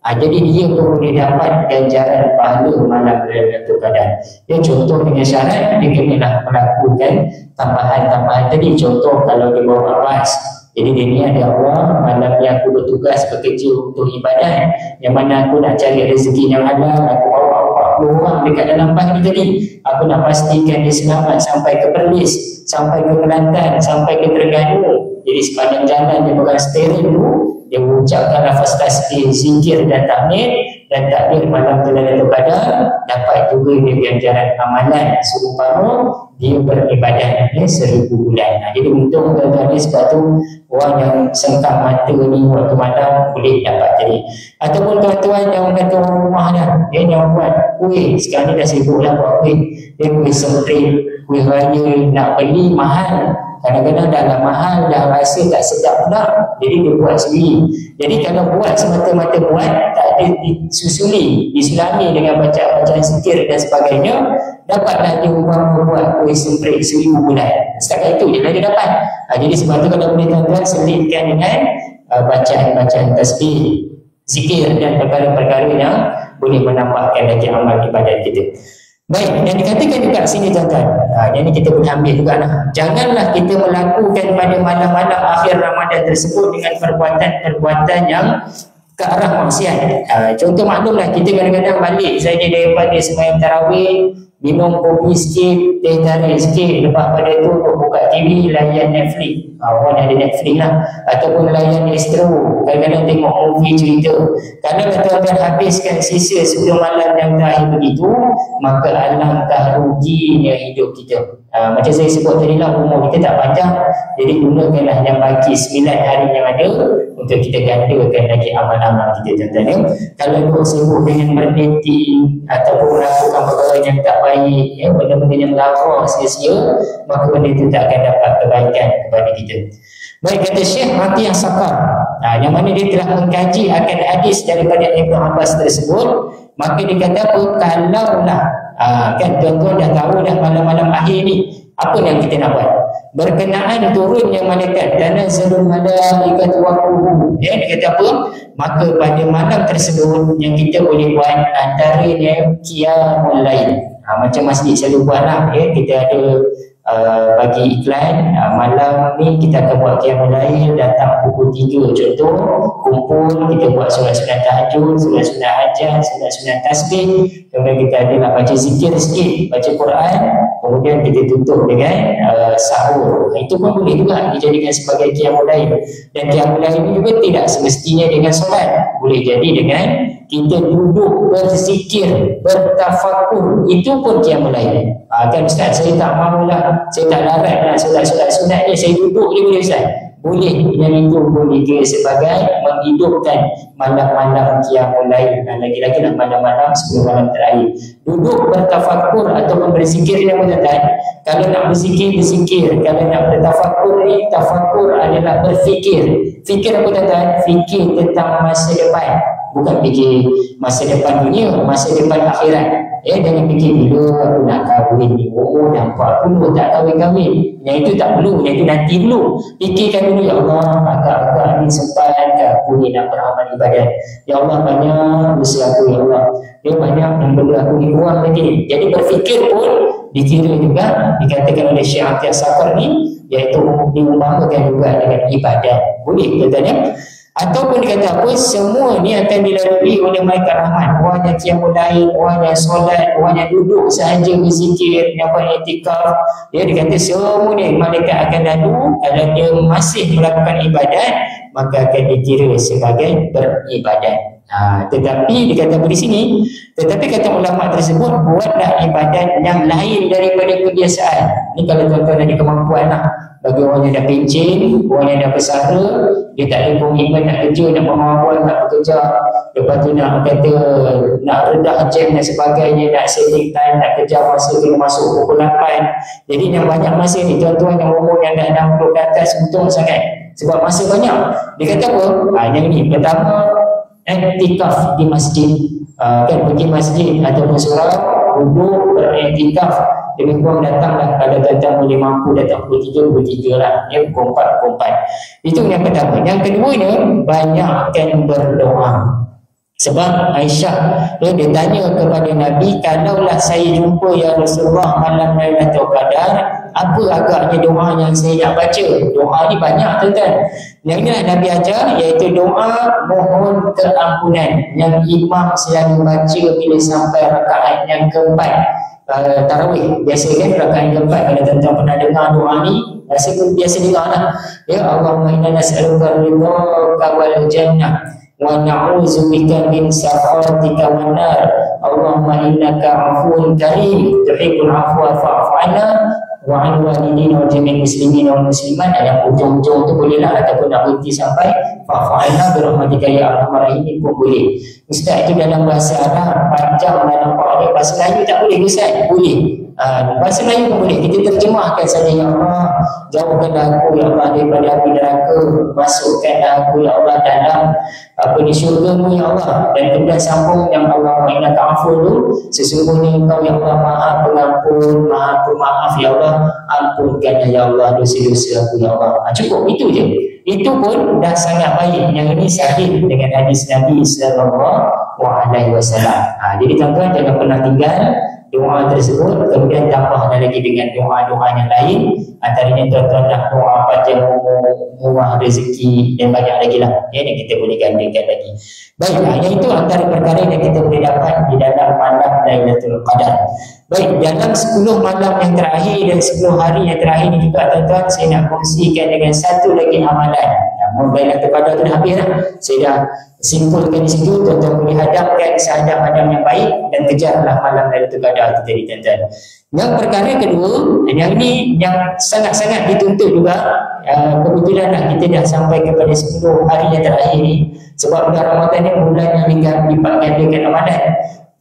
Jadi dia pun boleh dapat ganjaran pahala malam Lailatul Qadar. Dia contoh dengan syarat dia kenalah melakukan tambahan-tambahan tadi. Contoh kalau dia bawa bas, jadi dia ni ada Allah, malam ni aku bertugas bekerja untuk ibadat, yang mana aku nak cari rezeki yang halal, aku bawa 40 orang dekat dalam bas ni tadi. Aku nak pastikan dia selamat sampai ke Perlis, sampai ke Kelantan, sampai ke Terengganu. Jadi sepanjang jalan dia pegang steering tu, dia mengucapkan lafaz tasbih, zikir dan tahmid, dan takdir malam Lailatul Qadar, dapat juga dia ganjaran amalan seumpama dia beribadat 1000 bulan. Jadi untung tuan-tuan ni, sebab tu orang yang sengkang mata ni waktu malam boleh dapat tadi. Ataupun tuan-tuan yang kata orang rumah dah, dia yang buat kuih, sekarang ni dah sibuk lah buat kuih, dia kuih semprit, kuih raya, nak beli mahal. Kadang-kadang dah lah mahal, dah rasa tak sedap pula, jadi dia buat sendiri. Jadi kalau buat semata-mata buat, tak ada disulami dengan bacaan-bacaan zikir dan sebagainya, dapatlah dia umpama buat kuih semprit 1000 bulan. Setakat itu je lah dia dapat. Jadi sebab tu kalau boleh tuan-tuan selitkan dengan bacaan-bacaan tasbih, zikir dan perkara-perkara yang boleh menambahkan lagi amal ibadat kita. Baik, dan dikatakan juga sini tuan-tuan, yang ni kita boleh ambil juga lah. Janganlah kita melakukan pada malam-malam akhir Ramadan tersebut dengan perbuatan-perbuatan yang ke arah maksiat. Contoh maklumlah, kita kadang-kadang balik saja daripada sembahyang tarawih, minum kopi sikit, teh tarik sikit, lepas pada tu buka TV, layan Netflix. Orang ada Netflix lah, ataupun layan Astro, kadang-kadang tengok movie cerita. Kalau tuan-tuan habiskan sisa sebelum malam yang terakhir begitu, maka alangkah ruginya hidup kita. Macam saya sebut tadi lah, umur kita tak panjang, jadi gunakanlah yang bagi 9 hari yang ada untuk kita gandakan lagi amal-amal kita, tuan-tuan. Kalau kita sibuk dengan berdating ataupun melakukan perkara yang tak baik, benda-benda yang lara sia-sia, maka benda itu tak akan dapat kebaikan kepada kita. Baik, kata Syekh Atiyah Sakar, yang mana dia telah mengkaji akan hadis daripada Ibn Abbas tersebut, maka dia kata apa? Kalaulah kan tuan-tuan dah tahu dah malam-malam akhir ni, apa yang kita nak buat? Berkenaan turunnya malaikat, tanazzalul malaikatu wa ruh. Dia kata apa? Maka pada malam tersebut yang kita boleh buat antaranya qiyamul lail. Macam masjid selalu buat lah, kita ada bagi iklan, malam ni kita akan buat qiyamul lail, datang pukul 3 contoh, kumpul, kita buat sunat-sunat tahajud, sunat-sunat hajat, sunat-sunat tasbih, kemudian kita adalah baca zikir sikit, baca Quran, kemudian kita tutup dengan sahur. Itu pun boleh juga dijadikan sebagai qiyamul lail. Dan qiyamul lail ini juga tidak semestinya dengan solat, boleh jadi dengan kita duduk berzikir, bertafakur, itu pun qiyamul lail. Kan Ustaz, saya tak mahulah, saya tak larat nak solat-solat sunat ni, saya duduk je boleh Ustaz? Boleh, yang itu boleh dia sebagai menghidupkan malam-malam qiyamul lail. Lagi-lagi lah malam-malam sebelum malam terakhir. Duduk bertafakur ataupun berzikir ni tuan-tuan. Kalau nak berzikir, berzikir. Kalau nak bertafakur ni, tafakur adalah berfikir. Fikir apa tuan-tuan? Fikir tentang masa depan. Bukan fikir masa depan dunia, masa depan akhirat. Jangan fikir bila aku nak kahwin ni, dah 40 tak kahwin-kahwin. Yang itu tak perlu, yang itu nanti dulu. Fikirkan dulu, ya Allah, agak-agak ni sempat ke aku ni nak beramal ibadat. Ya Allah, banyak usaha aku, ya Allah. Banyak yang benda aku ni kurang lagi. Jadi berfikir pun dikira juga, dikatakan oleh Syekh Atiyah Sakar ni, iaitu diumpamakan juga dengan ibadat. Boleh tuan-tuan ya? Ataupun dikata apa, semua ni akan dilalui oleh malaikat rahmat. Orang yang qiyamul lail, orang yang solat, orang yang duduk sahaja berzikir, yang buat i'tikaf, dia dikata semua ni malaikat akan lalu. Kalau dia masih melakukan ibadat, maka akan dikira sebagai beribadat. Tetapi dikata di sini, tetapi kata ulama tersebut, buatlah ibadat yang lain daripada kebiasaan. Ni kalau tuan-tuan ada kemampuan lah. Bagi orang yang dah pencen, orang yang dah bersara, dia tak ada komitmen nak kerja, nak bermawan, nak bekerja, lepas tu nak kata nak redah jam dan sebagainya, nak setting time, nak kerja masa kena masuk pukul 8. Jadi yang banyak masa ni tuan-tuan yang umur yang dah 60 ke atas, untung sangat sebab masa banyak. Dia kata apa? Yang ni pertama, i'tikaf di masjid. Kan pergi masjid ataupun surau, duduk beriktikaf. Lebih kurang datanglah, kalau tuan-tuan boleh mampu datang pukul 3 lah, pukul 4. Itu yang pertama. Yang kedua ni, banyakkan berdoa. Sebab Aisyah dia tanya kepada Nabi, kalaulah saya jumpa ya Rasulullah malam Lailatul Qadar, apa agaknya doa yang saya nak baca? Doa ni banyak tuan-tuan. Yang inilah Nabi ajar, iaitu doa mohon keampunan yang imam selalu baca bila sampai rakaat yang keempat. Tarawih biasa kan, rakaat keempat. Kalau tuan-tuan pernah dengar doa ni, biasa dengar lah. Ya, Allahumma inna nas'aluka ridhaka wal jannah wa na'udzubika min sakhatika wan nar. Allahumma innaka 'afuwun karim tuhibbul 'afwa fa'fu 'anna wa 'an walidina wa jami'il muslimin wal muslimat. Yang ujung-ujung tu boleh lah, ataupun nak berhenti sampai fa'fu 'anna bi rahmatika ya arhamar rahimin pun boleh. Ustaz, itu dalam bahasa Arab panjang dalam nampak, bahasa Melayu tak boleh Ustaz? Boleh. Bahasa Melayu pun boleh. Kita terjemahkan saja, ya Allah, jauhkanlah aku ya Allah daripada api neraka, masukkanlah aku ya Allah dalam syurga-Mu ya Allah. Dan kemudian sambung yang Allah innaka afuwun, sesungguhnya Engkau ya Allah Maha Pengampun, Maha Pemaaf ya Allah, ampunkanlah ya Allah dosa-dosa aku ya Allah. Cukup itu je. Itu pun dah sangat baik. Yang ini sahih dengan hadis Nabi sallallahu alaihi wasallam. Jadi tuan-tuan jangan pernah tinggal doa tersebut, kemudian tambahlah lagi dengan doa-doa yang lain. Antaranya tuan-tuan nak doa panjang umur, murah rezeki dan banyak lagi lah yang kita boleh gandakan lagi. Baik, yang itu antara perkara yang kita boleh dapat di dalam malam Lailatul Qadar. Baik, dalam 10 malam yang terakhir dan 10 hari yang terakhir ni juga tuan-tuan, saya nak kongsikan dengan satu lagi amalan. Lailatul Qadar tu dah habis lah. Saya dah simpulkan di situ. Tuan-tuan boleh hadapkan sehadap-hadap yang baik dan kejarlah malam Lailatul Qadar itu tadi tuan-tuan. Yang perkara kedua, yang ini yang sangat-sangat dituntut juga. Kebetulan lah kita dah sampai kepada 10 hari yang terakhir ni. Sebab bulan Ramadan ni bulan yang lipat gandakan amalan.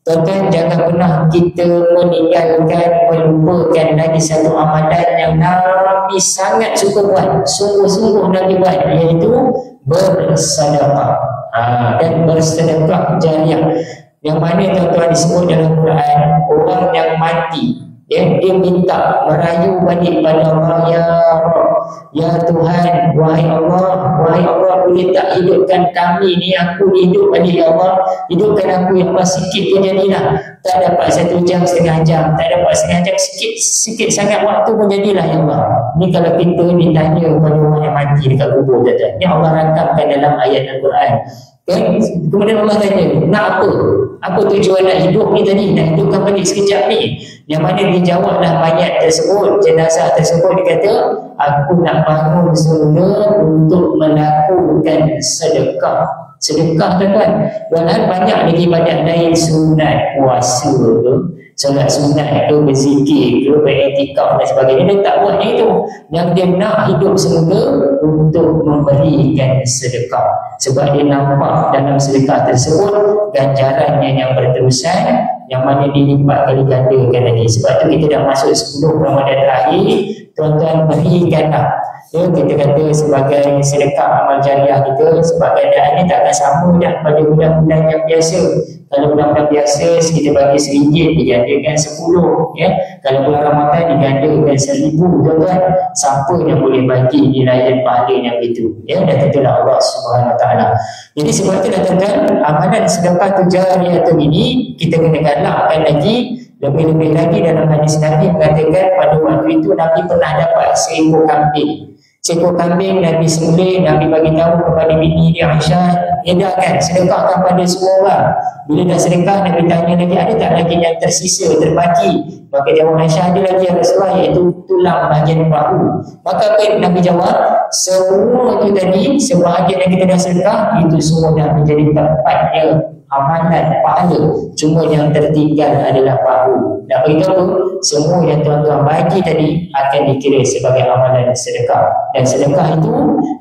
Tuan-tuan jangan pernah kita meninggalkan, melupakan lagi satu amalan yang Nabi sangat suka buat, sungguh-sungguh Nabi buat, iaitu bersedekah. Dan bersedekah jariah, yang mana tuan-tuan disebut dalam Quran, orang yang mati Dia minta merayu balik pada Allah, ya Rabb, ya Tuhan, wahai Allah, boleh tak hidupkan kami ni, aku hidup balik ya Allah, hidupkan aku yang Allah sikit pun jadilah. Tak dapat 1 jam, setengah jam, tak dapat setengah jam, sikit sangat waktu pun jadilah ya Allah. Ni kalau kita ditanya pada orang yang mati dekat kubur, tuan-tuan, ni Allah rangkamkan dalam ayat Al-Quran. Kan? Kemudian Allah tanya, nak apa? Apa tujuan nak hidup ni tadi? Nak hidupkan balik sekejap ni? Yang mana dijawablah mayat tersebut, jenazah tersebut, dia kata, aku nak bangun semula untuk melakukan sedekah. Sedekah, tuan-tuan. Padahal banyak lagi ibadat lain, sunat, puasa tu, solat sunat ke, berzikir ke, beriktikaf dan sebagainya. Dia tak buat yang itu. Yang dia nak hidup semula untuk memberikan sedekah. Sebab dia nampak dalam sedekah tersebut ganjarannya yang berterusan, yang mana dilipat kali gandakan lagi. Sebab tu kita dah masuk 10 Ramadan terakhir, tuan-tuan, berikanlah. Ya, kita kata sebagai sedekah amal jariah kita, sebab keadaannya takkan sama dah pada bulan-bulan yang biasa. Kalau bulan-bulan biasa kita bagi RM1 digandakan 10, ya. Kalau bulan Ramadan digandakan 1000, tuan-tuan. Siapa yang boleh bagi nilai pahala yang itu? Ya, dah tentulah Allah Subhanahu Wa Taala. Jadi sebab itu, tuan-tuan, amalan sedekah jariah ini kita kena galakkan lagi. Lebih-lebih lagi dalam hadis Nabi mengatakan pada waktu itu Nabi pernah dapat seekor kambing. Seekor kambing Nabi sembelih, Nabi bagi tahu kepada bini dia Aisyah, edarkan, sedekahkan pada semua orang. Bila dah sedekah, Nabi tanya lagi, ada tak lagi yang tersisa, terbaki? Maka jawab Aisyah, ada lagi yang Rasulullah, iaitu tulang bahagian bahu. Maka apa yang Nabi jawab? Semua itu tadi, sebahagian yang kita dah sedekah, itu semua dah menjadi tempatnya amalan pahala. Cuma yang tertinggal adalah bahu. Nak beritahu, semua yang tuan-tuan bagi tadi akan dikira sebagai amalan sedekah. Dan sedekah itu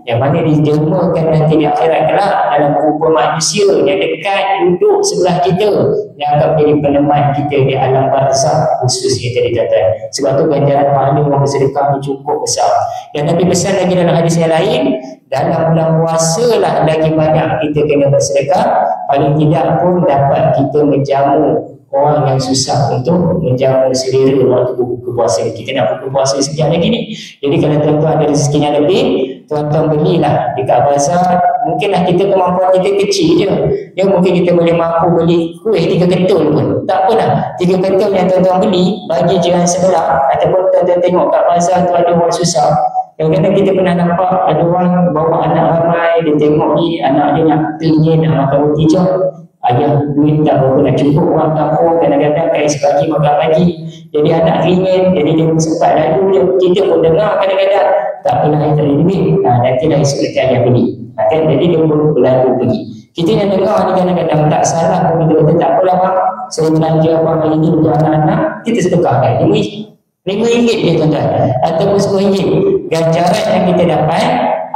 yang mana dijelmakan nanti di akhirat kelak dalam rupa manusia yang dekat duduk sebelah kita, yang akan menjadi peneman kita di alam barzakh khususnya tadi, tuan-tuan. Sebab tu ganjaran pahala orang bersedekah ni cukup besar. Dan Nabi pesan lagi dalam hadis yang lain, dalam bulan puasa lah lagi banyak kita kena bersedekah. Paling tidak pun dapat kita menjamu orang yang susah untuk menjamu selera waktu buka puasa. Kita nak buka puasa sekejap lagi ni. Jadi kalau tuan-tuan ada rezekinya lebih, tuan-tuan belilah dekat bazar. Mungkinlah kita kemampuan kita kecil je. Ya, mungkin kita boleh mampu beli kuih 3 kentul pun. Tak apalah. 3 kentul yang tuan-tuan beli, bagi jiran sebelah. Ataupun tuan-tuan tengok kat bazar tu ada orang susah. Kadang-kadang kita pernah nampak ada orang bawa anak ramai, dia tengok ni anak dia nak teringin, nak makan roti jauh. Ayah duit tak berapa nak cukup orang kampung, kadang-kadang kais pagi makan pagi. Jadi anak teringin, jadi dia sempat lalu dia. Kita pun dengar kadang-kadang, tak pernah yang tak ada duit. Nantilah esok kita ayah beli. Kan? Jadi dia pun berlalu pergi. Kita yang dengar ni kadang-kadang tak salah pun kita kata, tak apalah bang, saya belanja abang hari ni untuk anak-anak, kita sedekahkan RM5 dia, tuan-tuan, ataupun RM10. Ganjaran yang kita dapat,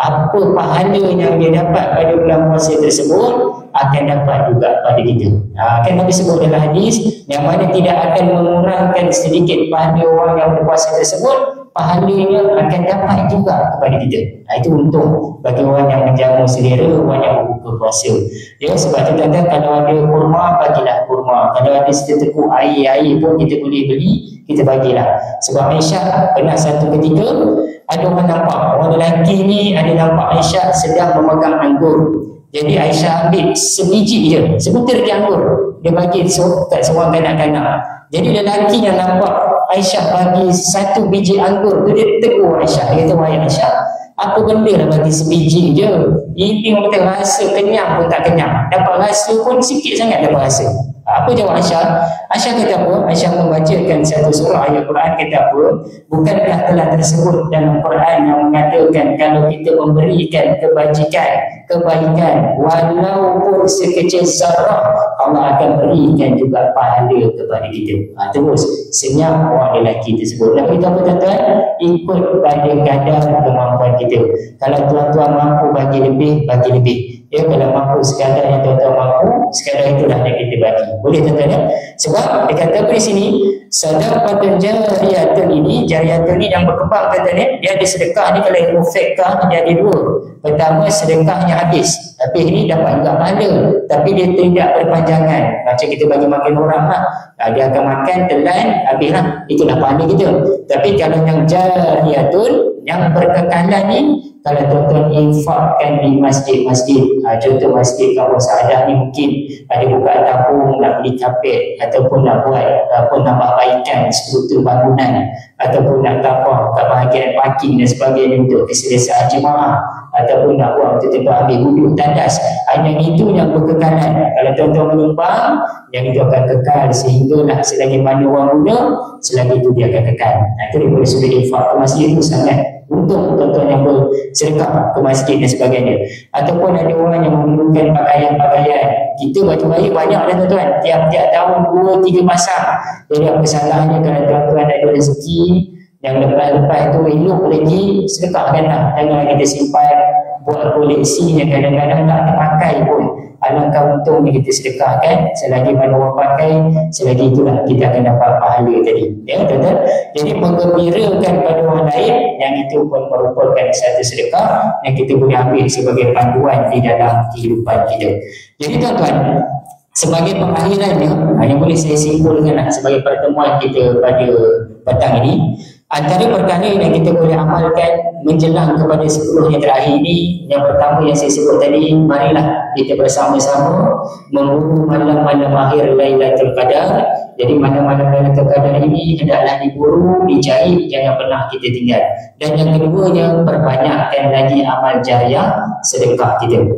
apa pahala yang dia dapat pada bulan puasa tersebut akan dapat juga pada kita. Kan Nabi sebut dalam hadis, yang mana tidak akan mengurangkan sedikit pahala orang yang berpuasa tersebut, pahalanya akan dapat juga kepada kita. Itu untung bagi orang yang menjamu selera, orang yang berbuka puasa. Ya, sebab tu tuan-tuan, kalau ada kurma, bagilah kurma. Kalau ada seteguk air pun kita boleh beli, kita bagilah. Sebab Aisyah pernah satu ketika ada orang nampak, orang lelaki ni ada nampak Aisyah sedang memegang anggur. Jadi Aisyah ambil sebiji je, sebutir je anggur, dia bagi kat seorang kanak-kanak. Jadi lelaki yang nampak Aisyah bagi 1 biji anggur tu, dia tegur Aisyah. Dia kata, wahai Aisyah, apa benda lah bagi sebiji je? Ini orang kata rasa kenyang pun tak kenyang, dapat rasa pun sikit sangat dapat rasa. Apa jawab Aisyah? Aisyah kata apa? Aisyah membacakan satu surah ayat Quran, kata apa? Bukankah telah tersebut dalam Quran yang mengatakan kalau kita memberikan kebaikan walaupun sekecil zarah, Allah akan berikan juga pahala kepada kita. Terus senyap orang lelaki tersebut. Nak beritahu apa, tuan-tuan? Ikut pada kadar kemampuan kita. Kalau tuan-tuan mampu bagi lebih, bagi lebih. Ya, kalau mampu sekadar yang tuan-tuan mampu, sekadar itulah yang kita bagi. Boleh tuan-tuan ya? Sebab dia kata apa di sini? Sadaqatun jariyatun ini, jariyatun ini yang berkembang tuan-tuan ya. Dia ada sedekah ni, kalau ilmu fiqh dia ada dua. Pertama, sedekahnya habis. Tapi ini dapat juga pahala, tapi dia tidak berpanjangan. Macam kita bagi makan orang lah. Dia akan makan, telan, habislah. Itulah pahala kita. Tapi kalau yang jariyatun, yang berkekalan ni, kalau tuan-tuan infakkan di masjid-masjid, contoh masjid Kampung Saadah ni mungkin ada buka tabung nak beli kapet, ataupun nak buat nambah baikan struktur bangunan, ataupun nak tambah kat bahagian parking dan sebagainya untuk keselesaan jemaah, ataupun nak buat untuk tempat ambil wuduk, tandas. Yang itu yang berkekalan. Kalau tuan-tuan menyumbang, yang itu akan kekal sehinggalah selagi mana orang guna, selagi itu dia akan kekal. Itu daripada sudut infak ke masjid itu sangat untuk tuan-tuan yang bersedekah ke masjid dan sebagainya. Ataupun ada orang yang memerlukan pakaian-pakaian. Kita baju baik banyak dah tuan-tuan. Tiap-tiap tahun 2-3 pasang. Jadi apa salahnya kalau tuan-tuan ada rezeki yang lepas-lepas tu elok lagi, sedekahkanlah. Janganlah kita simpan buat koleksi yang kadang-kadang tak terpakai pun. Alangkah untungnya kita sedekahkan. Selagi mana orang pakai, selagi itulah kita akan dapat pahala tadi. Ya, tuan-tuan. Jadi menggembirakan pada orang lain, yang itu pun merupakan satu sedekah yang kita boleh ambil sebagai panduan di dalam kehidupan kita. Jadi tuan-tuan, sebagai pengakhirannya, yang boleh saya simpulkan sebagai pertemuan kita pada petang ini, antara perkara yang kita boleh amalkan menjelang kepada 10 yang terakhir ini, yang pertama yang saya sebut tadi, marilah kita bersama-sama memburu malam-malam akhir Lailatul Qadar. Jadi malam-malam Lailatul Qadar ini hendaklah diburu, dicari, jangan pernah kita tinggal. Dan yang keduanya, perbanyakkan lagi amal jariah sedekah kita.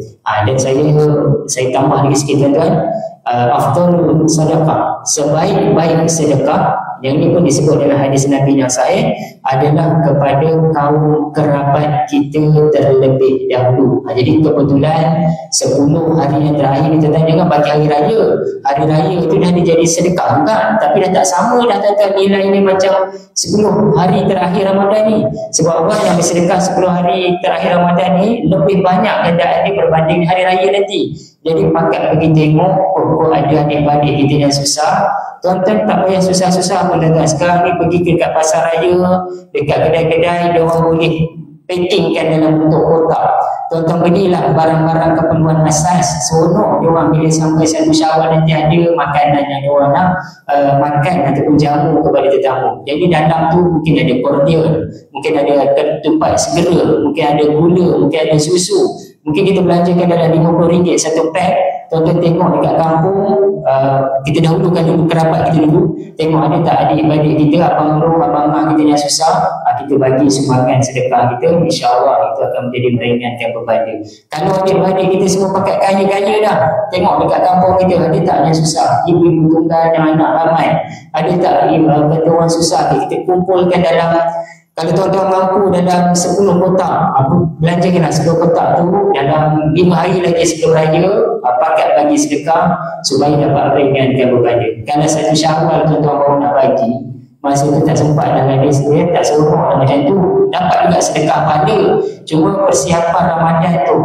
Dan saya tambah lagi sikit tuan-tuan, afdal sedekah, sebaik-baik sedekah, yang ini pun disebut dalam hadis Nabi yang sahih, adalah kepada kaum kerabat kita terlebih dahulu. Jadi kebetulan 10 hari yang terakhir ni tuan-tuan, jangan bagi hari raya. Hari raya itu dah jadi sedekah kan, tapi dah tak sama dah tuan-tuan nilai ni macam 10 hari terakhir Ramadan ni. Sebab orang yang bersedekah 10 hari terakhir Ramadan ni lebih banyak gandaan dia berbanding hari raya nanti. Jadi pakat pergi tengok, kok ada adik-adik kita yang susah. Tuan-tuan tak payah susah-susah pun tuan-tuan. Sekarang ni pergi ke kat pasar raya, dekat kedai-kedai, dia orang boleh packingkan dalam bentuk kotak. Tuan-tuan belilah barang-barang keperluan asas. Seronok dia orang bila sampai 1 Syawal nanti ada makanan yang dia orang nak makan ataupun jamu kepada tetamu. Jadi dalam tu mungkin ada kordial, mungkin ada ketupat segera, mungkin ada gula, mungkin ada susu. Mungkin kita belanjakan dalam RM50 satu pack. Tuan-tuan tengok dekat kampung, kita dahulukan dulu kerabat kita dulu. Tengok ada tak adik-adik kita, abang-abang kita yang susah, kita bagi sumbangan sedekah kita. InsyaAllah itu akan menjadi meringankan beban dia. Kalau adik-adik kita semua pakai kaya-kaya dah, tengok dekat kampung kita, ada tak yang susah, ibu-ibu tunggal yang anak ramai, ada tak kata orang susah, kita kumpulkan dalam. Kalau tuan-tuan mampu dalam 10 kotak, belanjakanlah 10 kotak tu dalam 5 hari lagi sebelum raya, pakat bagi sedekah supaya dapat meringankan beban dia. Kalau 1 Syawal tuan-tuan baru nak bagi, masa tu tak sempat dalam dia sendiri, tak seronok macam tu. Dapat juga sedekah pada, cuma persiapan Ramadan tu,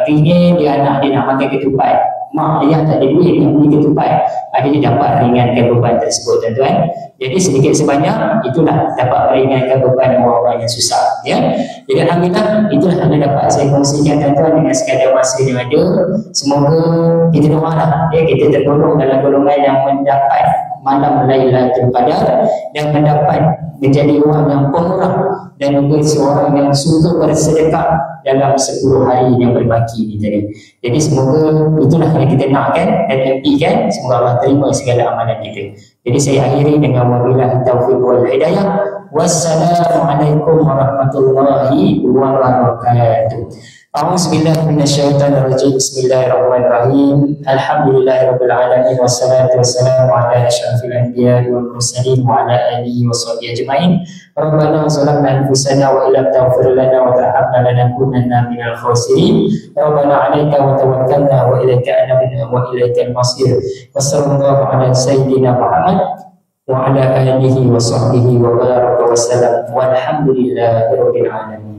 ingin dia anak dia nak makan ketupat, mak ayah tak ada duit nak beli ketupat, dia dapat ringankan beban tersebut tuan-tuan. Jadi sedikit sebanyak itulah dapat meringankan beban orang-orang yang susah, ya. Jadi alhamdulillah itulah yang dapat saya kongsikan tuan-tuan dengan sekadar masa yang ada. Semoga kita doalah ya, kita tergolong dalam golongan yang mendapat malam Lailatul Qadar dan mendapat menjadi orang yang pemurah dan juga seorang yang suka bersedekah dalam 10 hari yang berbaki ini tadi. Jadi semoga itulah yang kita nakkan dan impikan. Semoga Allah terima segala amalan kita. Jadi saya akhiri dengan wabillahi taufiq wal hidayah. Wassalamualaikum warahmatullahi wabarakatuh. A'udzubillahi minasyaitonirrajim. Bismillahirrahmanirrahim. Alhamdulillahirabbil alamin wassalatu wassalamu ala asyrafil anbiya'i wal mursalin wa ala alihi washabbihi ajmain. Rabbana zalamna anfusana wa illam taghfir lana wa tarhamna lanakunanna minal khasirin. Rabbana 'alaika wa tawakkalna wa ilaika anabna wa ilaikal masir. Wassallallahu ala sayyidina Muhammad wa ala alihi wa sahbihi wa baraka wa sallam. Walhamdulillahirabbil alamin.